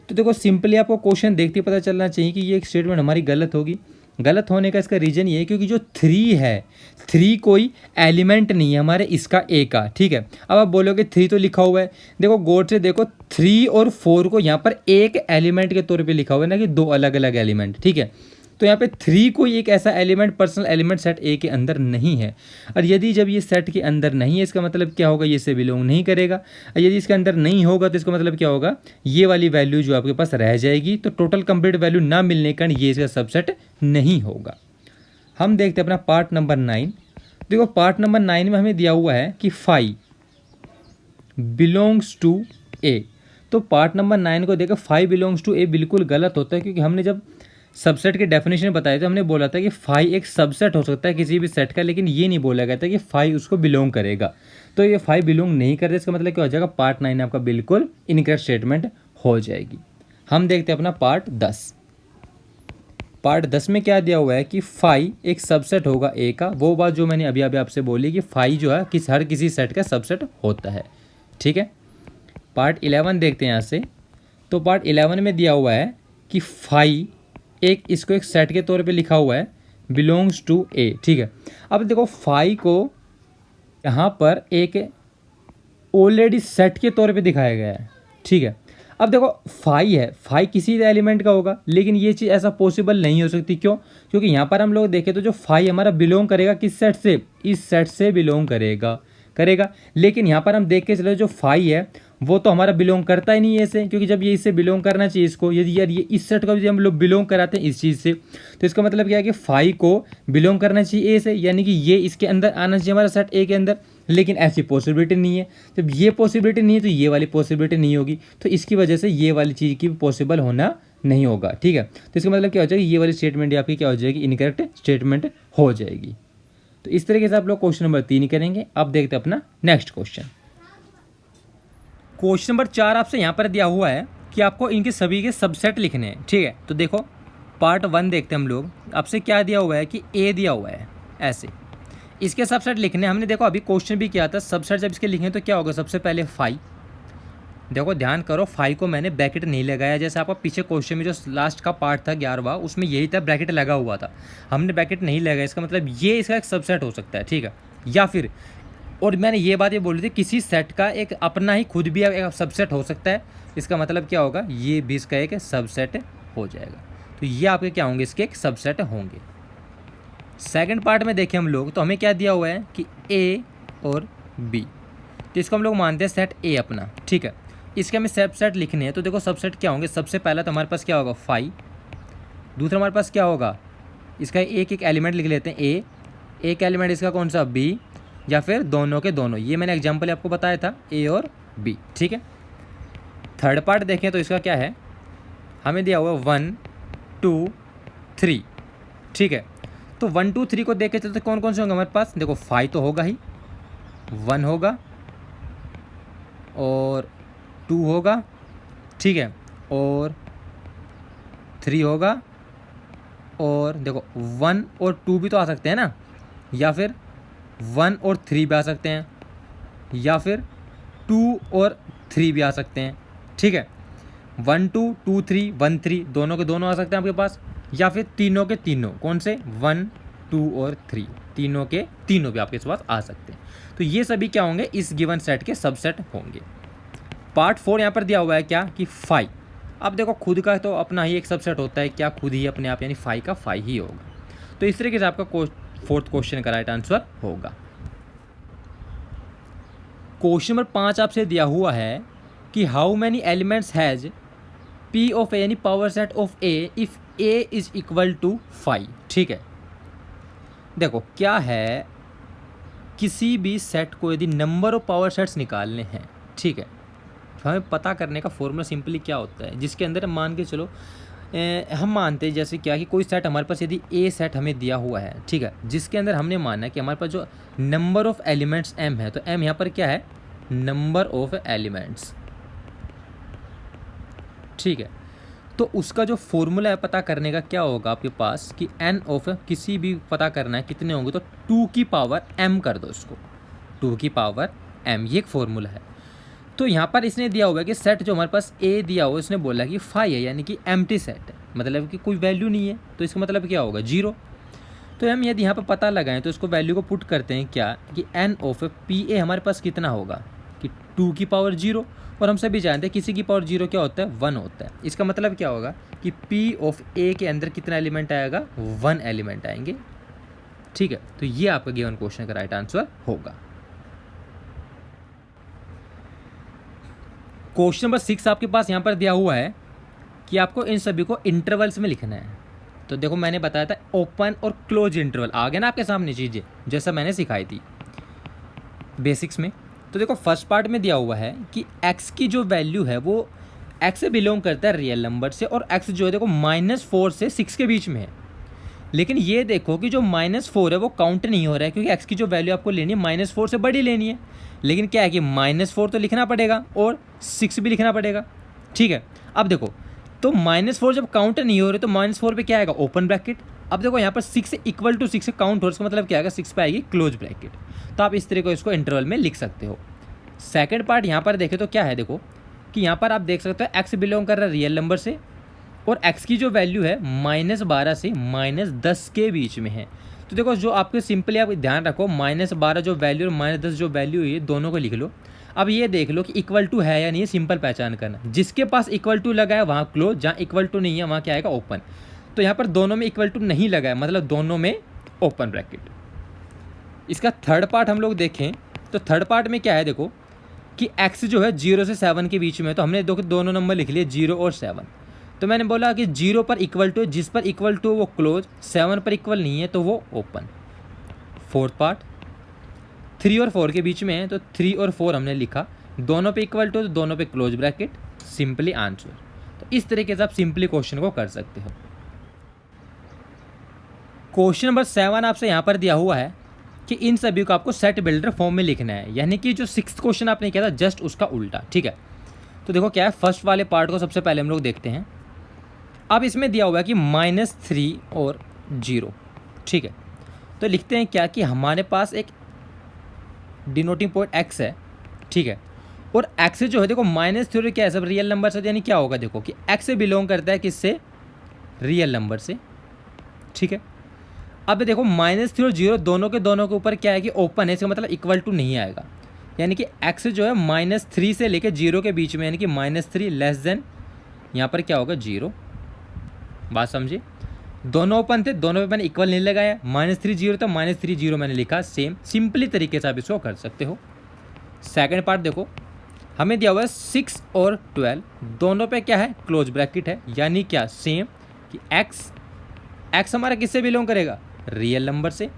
तो देखो सिंपली आपको क्वेश्चन देखते पता चलना चाहिए कि ये एक स्टेटमेंट हमारी गलत होगी। गलत होने का इसका रीज़न ये है क्योंकि जो 3 है, 3 कोई एलिमेंट नहीं है हमारे इसका ए का, ठीक है। अब आप बोलोगे 3 तो लिखा हुआ है, देखो गौर से देखो 3 और 4 को यहाँ पर एक एलिमेंट के तौर पे लिखा हुआ है ना कि 2 अलग अलग एलिमेंट, ठीक है। तो यहाँ पे 3 कोई एक ऐसा एलिमेंट पर्सनल एलिमेंट सेट ए के अंदर नहीं है। और यदि जब ये सेट के अंदर नहीं है इसका मतलब क्या होगा, ये से बिलोंग नहीं करेगा। और यदि इसके अंदर नहीं होगा तो इसका मतलब क्या होगा, ये वाली वैल्यू जो आपके पास रह जाएगी। तो टोटल कंप्लीट वैल्यू ना मिलने के कारण ये इसका सबसेट नहीं होगा। हम देखते हैं अपना पार्ट नंबर 9। देखो पार्ट नंबर 9 में हमें दिया हुआ है कि 5 बिलोंग्स टू ए। तो पार्ट नंबर 9 को देखो 5 बिलोंग्स टू ए बिल्कुल गलत होता है, क्योंकि हमने जब सबसेट के डेफिनेशन बताए थे हमने बोला था कि 5 एक सबसेट हो सकता है किसी भी सेट का, लेकिन ये नहीं बोला गया था कि 5 उसको बिलोंग करेगा। तो ये 5 बिलोंग नहीं करता, इसका मतलब क्या हो जाएगा, पार्ट 9 आपका बिल्कुल इनकरेक्ट स्टेटमेंट हो जाएगी। हम देखते हैं अपना पार्ट 10। पार्ट 10 में क्या दिया हुआ है कि 5 एक सबसेट होगा ए का। वो बात जो मैंने अभी आपसे बोली कि 5 जो है हर किसी सेट का सबसेट होता है, ठीक है। पार्ट 11 देखते हैं यहाँ से। तो पार्ट 11 में दिया हुआ है कि 5 इसको एक सेट के तौर पे लिखा हुआ है बिलोंग्स टू ए, ठीक है। अब देखो 5 को यहाँ पर एक ऑलरेडी सेट के तौर पे दिखाया गया है, ठीक है। अब देखो 5 है, 5 किसी एलिमेंट का होगा, लेकिन ये चीज़ ऐसा पॉसिबल नहीं हो सकती। क्यों? क्योंकि यहाँ पर हम लोग देखें तो जो 5 हमारा बिलोंग करेगा किस सेट से, इस सेट से बिलोंग करेगा। लेकिन यहाँ पर हम देख के चले जो 5 है वो तो हमारा बिलोंग करता ही नहीं है ऐसे, क्योंकि जब ये इससे बिलोंग करना चाहिए इसको, यदि यार ये इस सेट का भी हम लोग बिलोंग कराते हैं इस चीज़ से, तो इसका मतलब क्या है कि 5 को बिलोंग करना चाहिए ए से, यानी कि ये इसके अंदर आना चाहिए हमारा सेट ए के अंदर। लेकिन ऐसी पॉसिबिलिटी नहीं है। जब ये पॉसिबिलिटी नहीं है तो ये वाली पॉसिबिलिटी नहीं होगी, तो इसकी वजह से ये वाली चीज़ की पॉसिबल होना नहीं होगा, ठीक है। तो इसका मतलब क्या हो जाएगा, ये वाली स्टेटमेंट आपकी क्या हो जाएगी, इनकरेक्ट स्टेटमेंट हो जाएगी। तो इस तरीके से आप लोग क्वेश्चन नंबर 3 करेंगे। अब देखते हैं अपना नेक्स्ट क्वेश्चन। क्वेश्चन नंबर 4 आपसे यहाँ पर दिया हुआ है कि आपको इनके सभी के सबसेट लिखने हैं, ठीक है। तो देखो पार्ट 1 देखते हैं हम लोग। आपसे क्या दिया हुआ है कि ए दिया हुआ है ऐसे, इसके सबसेट लिखने। हमने देखो अभी क्वेश्चन भी किया था, सबसेट जब इसके लिखें तो क्या होगा, सबसे पहले 5। देखो ध्यान करो, 5 को मैंने ब्रैकेट नहीं लगाया, जैसे आपका पीछे क्वेश्चन में जो लास्ट का पार्ट था 11वां, उसमें यही था, ब्रैकेट लगा हुआ था, हमने ब्रैकेट नहीं लगाया। इसका मतलब ये इसका एक सबसेट हो सकता है, ठीक है। या फिर, और मैंने ये बात ये बोली थी, किसी सेट का एक अपना ही खुद भी एक सबसेट हो सकता है। इसका मतलब क्या होगा, ये भी इसका एक सबसेट हो जाएगा। तो ये आपके क्या होंगे, इसके एक सबसेट होंगे। सेकंड पार्ट में देखें हम लोग, तो हमें क्या दिया हुआ है कि ए और बी, तो इसको हम लोग मानते हैं सेट ए अपना, ठीक है। इसके हमें सबसेट लिखने हैं। तो देखो सबसेट क्या होंगे, सबसे पहला तो हमारे पास क्या होगा 5, दूसरा हमारे पास क्या होगा, इसका एक एक एलिमेंट लिख लेते हैं ए, एक एलिमेंट इसका कौन सा बी, या फिर दोनों के दोनों। ये मैंने एग्जांपल आपको बताया था, ए और बी, ठीक है। थर्ड पार्ट देखें तो इसका क्या है, हमें दिया हुआ 1 2 3, ठीक है। तो 1 2 3 को देख के चलते कौन कौन से होंगे हमारे पास, देखो 5 तो होगा ही, 1 होगा और 2 होगा, ठीक है, और 3 होगा, और देखो 1 और 2 भी तो आ सकते हैं ना, या फिर 1 और 3 भी आ सकते हैं, या फिर 2 और 3 भी आ सकते हैं, ठीक है। 1 2 2 3 1 3 दोनों के दोनों आ सकते हैं आपके पास, या फिर तीनों के तीनों, कौन से 1 2 और 3, तीनों के तीनों भी आपके पास आ सकते हैं। तो ये सभी क्या होंगे, इस गिवन सेट के सबसेट होंगे। पार्ट 4 यहाँ पर दिया हुआ है क्या कि 5। अब देखो खुद का तो अपना ही एक सबसेट होता है, क्या खुद ही अपने आप, यानी 5 का 5 ही होगा। तो इस तरीके से आपका फोर्थ क्वेश्चन का राइट आंसर होगा। क्वेश्चन नंबर 5 आपसे दिया हुआ है कि how many elements has P of A, यानी power set of A, if A is equal to 5, ठीक है। देखो क्या है, किसी भी सेट को यदि नंबर ऑफ पावर सेट्स निकालने हैं, ठीक है, तो हमें पता करने का फॉर्मूला सिंपली क्या होता है, जिसके अंदर मान के चलो हम मानते हैं जैसे क्या कि कोई सेट हमारे पास यदि ए सेट हमें दिया हुआ है, ठीक है, जिसके अंदर हमने माना है कि हमारे पास जो नंबर ऑफ एलिमेंट्स एम है, तो एम यहाँ पर क्या है, नंबर ऑफ एलिमेंट्स, ठीक है। तो उसका जो फॉर्मूला है पता करने का क्या होगा आपके पास कि एन ऑफ किसी भी पता करना है कितने होंगे, तो 2 की पावर एम कर दो इसको, 2 की पावर एम, ये एक फॉर्मूला है। तो यहाँ पर इसने दिया हुआ है कि सेट जो हमारे पास ए दिया हुआ है, इसने बोला कि 5 है, यानी कि एम्प्टी सेट है, मतलब कि कोई वैल्यू नहीं है, तो इसका मतलब क्या होगा 0। तो हम यदि यहाँ पर पता लगाएं तो इसको वैल्यू को पुट करते हैं क्या कि एन ऑफ पी ए हमारे पास कितना होगा कि 2 की पावर 0, और हम सभी जानते हैं किसी की पावर 0 क्या होता है, 1 होता है। इसका मतलब क्या होगा कि पी ऑफ ए के अंदर कितना एलिमेंट आएगा, 1 एलिमेंट आएंगे, ठीक है। तो ये आपका गिवन क्वेश्चन का राइट आंसर होगा। क्वेश्चन नंबर 6 आपके पास यहाँ पर दिया हुआ है कि आपको इन सभी को इंटरवल्स में लिखना है। तो देखो मैंने बताया था ओपन और क्लोज इंटरवल, आ गया ना आपके सामने चीज़ें, जैसा मैंने सिखाई थी बेसिक्स में। तो देखो फर्स्ट पार्ट में दिया हुआ है कि x की जो वैल्यू है वो x से बिलोंग करता है रियल नंबर से, और x जो है देखो -4 से 6 के बीच में है। लेकिन ये देखो कि जो -4 है वो काउंट नहीं हो रहा है, क्योंकि x की जो वैल्यू आपको लेनी है -4 से बड़ी लेनी है। लेकिन क्या है कि -4 तो लिखना पड़ेगा और 6 भी लिखना पड़ेगा, ठीक है। अब देखो तो -4 जब काउंट नहीं हो रहे तो -4 पे क्या आएगा, ओपन ब्रैकेट। अब देखो यहाँ पर 6 इक्वल टू 6 काउंट हो, इसका मतलब क्या आएगा, 6 पे आएगी क्लोज ब्रैकेट। तो आप इस तरह को इसको इंटरवल में लिख सकते हो। सेकंड पार्ट यहाँ पर देखें तो क्या है, देखो कि यहाँ पर आप देख सकते हो x बिलोंग कर रहा है रियल नंबर से, और x की जो वैल्यू है -12 से -10 के बीच में है। तो देखो जो आपके सिंपली आप ध्यान रखो, -12 जो वैल्यू और -10 जो वैल्यू है, दोनों को लिख लो। अब ये देख लो कि इक्वल टू है या नहीं, सिंपल पहचान करना। जिसके पास इक्वल टू लगा है वहाँ क्लोज, जहाँ इक्वल टू नहीं है वहाँ क्या आएगा, ओपन। तो यहाँ पर दोनों में इक्वल टू नहीं लगा है, मतलब दोनों में ओपन ब्रैकेट। इसका थर्ड पार्ट हम लोग देखें तो थर्ड पार्ट में क्या है, देखो कि x जो है 0 से 7 के बीच में है, तो हमने दोनों नंबर लिख लिए 0 और 7। तो मैंने बोला कि 0 पर इक्वल टू, जिस पर इक्वल टू वो क्लोज, 7 पर इक्वल नहीं है तो वो ओपन। फोर्थ पार्ट 3 और 4 के बीच में है, तो 3 और 4 हमने लिखा, दोनों पे इक्वल टू तो दोनों पे क्लोज ब्रैकेट, सिंपली आंसर। तो इस तरीके से आप सिंपली क्वेश्चन को कर सकते हो। क्वेश्चन नंबर 7 आपसे यहाँ पर दिया हुआ है कि इन सभी को आपको सेट बिल्डर फॉर्म में लिखना है, यानी कि जो 6th क्वेश्चन आपने किया था जस्ट उसका उल्टा। ठीक है, तो देखो क्या है, फर्स्ट वाले पार्ट को सबसे पहले हम लोग देखते हैं। अब इसमें दिया हुआ है कि -3 और 0। ठीक है, तो लिखते हैं क्या कि हमारे पास एक डिनोटिंग पॉइंट x है। ठीक है, और x जो है देखो -3 क्या है, सब रियल नंबर से, यानी क्या होगा देखो कि x से बिलोंग करता है किससे, रियल नंबर से। ठीक है, अब देखो -3 और 0 दोनों के ऊपर क्या है कि ओपन है, इसका मतलब इक्वल टू नहीं आएगा, यानी कि x जो है -3 से लेकर 0 के बीच में, यानी कि -3 लेस देन यहाँ पर क्या होगा 0। बात समझिए, दोनों ओपन थे, दोनों पे मैंने इक्वल नहीं लगाया, -3 0 था, -3 0 मैंने लिखा सेम। सिंपली तरीके से आप इसको कर सकते हो। सेकंड पार्ट देखो, हमें दिया हुआ है 6 और 12, दोनों पे क्या है, क्लोज ब्रैकेट है, यानी क्या सेम कि x हमारा किससे बिलोंग करेगा, रियल नंबर से।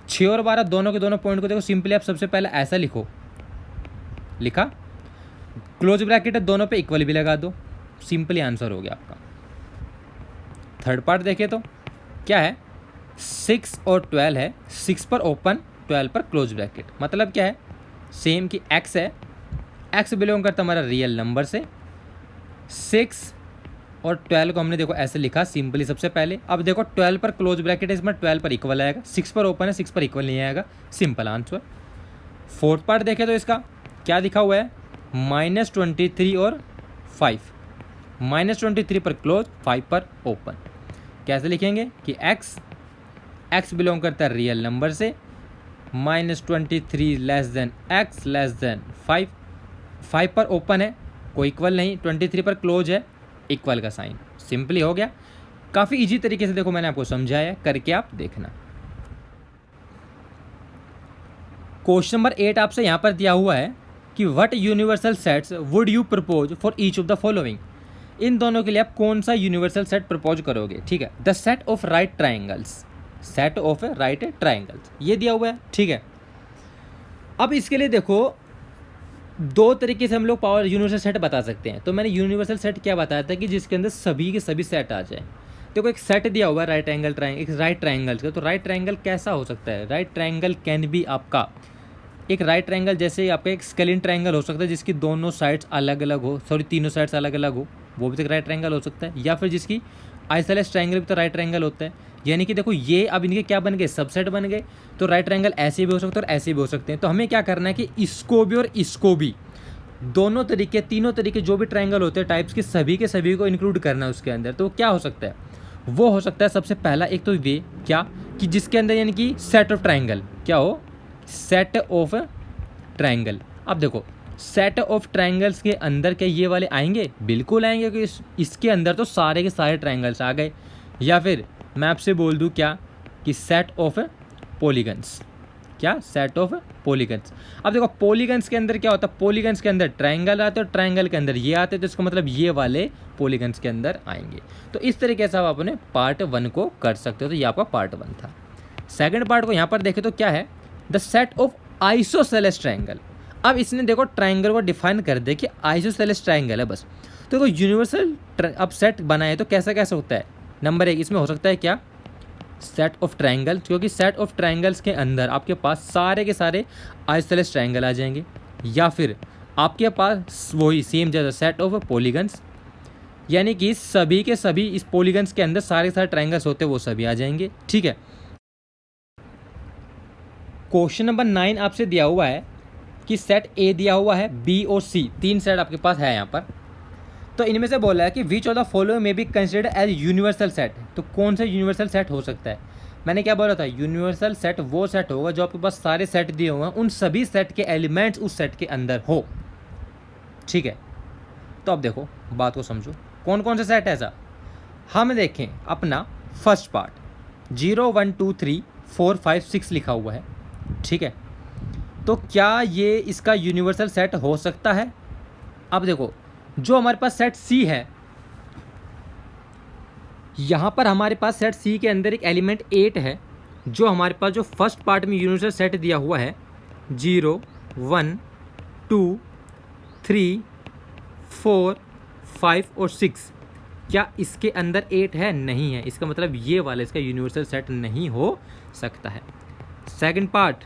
6 और 12 दोनों के दोनों पॉइंट को देखो, सिंपली आप सबसे पहले ऐसा लिखो, लिखा, क्लोज ब्रैकेट है, दोनों पे इक्वल भी लगा दो, सिंपली आंसर हो गया आपका। थर्ड पार्ट देखें तो क्या है, 6 और 12 है, 6 पर ओपन, 12 पर क्लोज ब्रैकेट, मतलब क्या है, सेम कि x है, x बिलोंग करता हमारा रियल नंबर से। 6 और 12 को हमने देखो ऐसे लिखा सिंपली सबसे पहले। अब देखो 12 पर क्लोज ब्रैकेट है, इसमें 12 पर इक्वल आएगा, 6 पर ओपन है, 6 पर इक्वल नहीं आएगा, सिंपल आंसर। फोर्थ पार्ट देखें तो इसका क्या लिखा हुआ है, -23 और 5, -23 पर क्लोज, 5 पर ओपन। कैसे लिखेंगे कि x बिलोंग करता है रियल नंबर से, -23 less than x less than 5, 5 पर ओपन है, कोई इक्वल नहीं, 23 पर क्लोज है, इक्वल का साइन। सिंपली हो गया, काफ़ी इजी तरीके से देखो मैंने आपको समझाया, करके आप देखना। क्वेश्चन नंबर 8 आपसे यहाँ पर दिया हुआ है कि what universal sets would you propose for each of the following. इन दोनों के लिए आप कौन सा यूनिवर्सल सेट प्रपोज करोगे। ठीक है, the set of right triangles, set of right triangles ये दिया हुआ है। ठीक है, अब इसके लिए देखो दो तरीके से हम लोग पावर यूनिवर्सल सेट बता सकते हैं। तो मैंने यूनिवर्सल सेट क्या बताया था कि जिसके अंदर सभी के सभी सेट आ जाए। देखो एक सेट दिया हुआ है राइट एंगल ट्राइंगल, एक राइट ट्राइंगल का, तो राइट ट्राइंगल कैसा हो सकता है, राइट ट्राइंगल कैन बी आपका एक राइट ट्राइंगल, जैसे आपका एक स्केलिन ट्राइंगल हो सकता है जिसकी दोनों साइड्स अलग अलग हो, सॉरी तीनों साइड्स अलग अलग हो, वो भी तो एक राइट ट्राइंगल हो सकता है। या फिर जिसकी आइसोसेलेस ट्राइंगल भी तो राइट ट्राइंगल होता है, यानी कि देखो ये अब इनके क्या बन गए, सबसेट बन गए। तो राइट ट्राइंगल ऐसे भी हो सकते हैं और ऐसे भी हो सकते हैं। तो हमें क्या करना है कि इसको भी और इसको भी, दोनों तरीके, तीनों तरीके जो भी ट्राइंगल होते हैं टाइप्स के सभी को इंक्लूड करना है उसके अंदर। तो क्या हो सकता है, वो हो सकता है सबसे पहला एक तो वे क्या कि जिसके अंदर यानी कि सेट ऑफ ट्राइंगल क्या हो, सेट ऑफ ट्राइंगल। अब देखो सेट ऑफ ट्राइंगल्स के अंदर क्या ये वाले आएंगे, बिल्कुल आएंगे, क्योंकि इसके अंदर तो सारे के सारे ट्राइंगल्स आ गए। या फिर मैं आपसे बोल दूं क्या कि सेट ऑफ पॉलीगन्स, क्या सेट ऑफ पॉलीगन्स। अब देखो पॉलीगन्स के अंदर क्या होता है, पॉलीगन्स के अंदर ट्राइंगल आते हैं और ट्राइंगल के अंदर ये आते हैं, तो इसका मतलब ये वाले पॉलीगन्स के अंदर आएंगे। तो इस तरीके से आप अपने पार्ट 1 को कर सकते हो। तो ये आपका पार्ट 1 था। सेकंड पार्ट को यहाँ पर देखें तो क्या है, the set of isosceles triangle. अब इसने देखो ट्राइंगल को डिफाइन कर दे कि आइसोसेलेस ट्राइंगल है बस। तो देखो यूनिवर्सल अब सेट बनाए तो कैसा कैसा होता है, नंबर 1 इसमें हो सकता है क्या, सेट ऑफ ट्राइंगल, क्योंकि सेट ऑफ ट्राइंगल्स के अंदर आपके पास सारे के सारे आइसोसेलेस ट्राइंगल आ जाएंगे। या फिर आपके पास वही सेम जैसा सेट ऑफ पॉलीगन्स, यानी कि सभी के सभी इस पॉलीगन्स के अंदर सारे के सारे ट्राइंगल्स होते हैं वो सभी आ जाएंगे। ठीक है, क्वेश्चन नंबर 9 आपसे दिया हुआ है कि सेट ए दिया हुआ है, बी और सी, 3 सेट आपके पास है यहाँ पर। तो इनमें से बोला है कि विच ऑफ द फॉलोइंग में be considered as universal set. तो कौन सा यूनिवर्सल सेट हो सकता है, मैंने क्या बोला था, यूनिवर्सल सेट वो सेट होगा जो आपके पास सारे सेट दिए हुए हैं, उन सभी सेट के एलिमेंट्स उस सेट के अंदर हो। ठीक है, तो अब देखो बात को समझो, कौन कौन से सेट है ऐसा। हम देखें अपना फर्स्ट पार्ट 0 1 2 3 4 5 6 लिखा हुआ है। ठीक है, तो क्या ये इसका यूनिवर्सल सेट हो सकता है। अब देखो जो हमारे पास सेट सी है, यहाँ पर हमारे पास सेट सी के अंदर एक एलिमेंट 8 है, जो हमारे पास जो फर्स्ट पार्ट में यूनिवर्सल सेट दिया हुआ है 0 1 2 3 4 5 और 6, क्या इसके अंदर 8 है? नहीं है। इसका मतलब ये वाला इसका यूनिवर्सल सेट नहीं हो सकता है। सेकंड पार्ट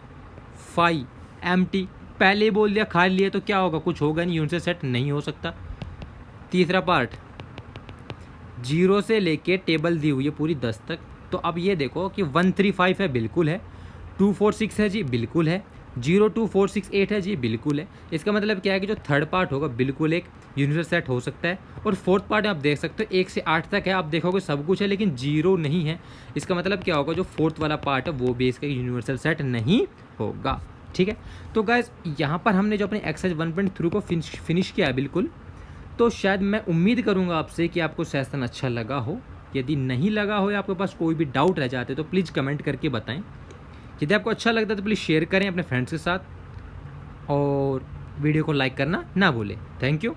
5 एम्प्टी, पहले ही बोल दिया खाली लिए तो क्या होगा, कुछ होगा नहीं, यूनिवर्सल सेट नहीं हो सकता। तीसरा पार्ट 0 से लेके टेबल दी हुई है पूरी 10 तक, तो अब ये देखो कि 1 3 5 है, बिल्कुल है। 2 4 6 है जी, बिल्कुल है। 0 2 4 6 8 है जी, बिल्कुल है। इसका मतलब क्या है कि जो थर्ड पार्ट होगा बिल्कुल एक यूनिवर्सल सेट हो सकता है। और फोर्थ पार्ट आप देख सकते हो 1 से 8 तक है, आप देखोगे सब कुछ है लेकिन 0 नहीं है। इसका मतलब क्या होगा, जो फोर्थ वाला पार्ट है वो भी इसका यूनिवर्सल सेट नहीं होगा। ठीक है, तो गाइस यहाँ पर हमने जो अपने एक्सरसाइज 1.3 को फिनिश किया है बिल्कुल। तो शायद मैं उम्मीद करूँगा आपसे कि आपको सेशन अच्छा लगा हो। यदि नहीं लगा हो या आपके पास कोई भी डाउट रह जाते तो प्लीज़ कमेंट करके बताएं। यदि आपको अच्छा लगता है तो प्लीज़ शेयर करें अपने फ्रेंड्स के साथ और वीडियो को लाइक करना ना भूलें। Thank you.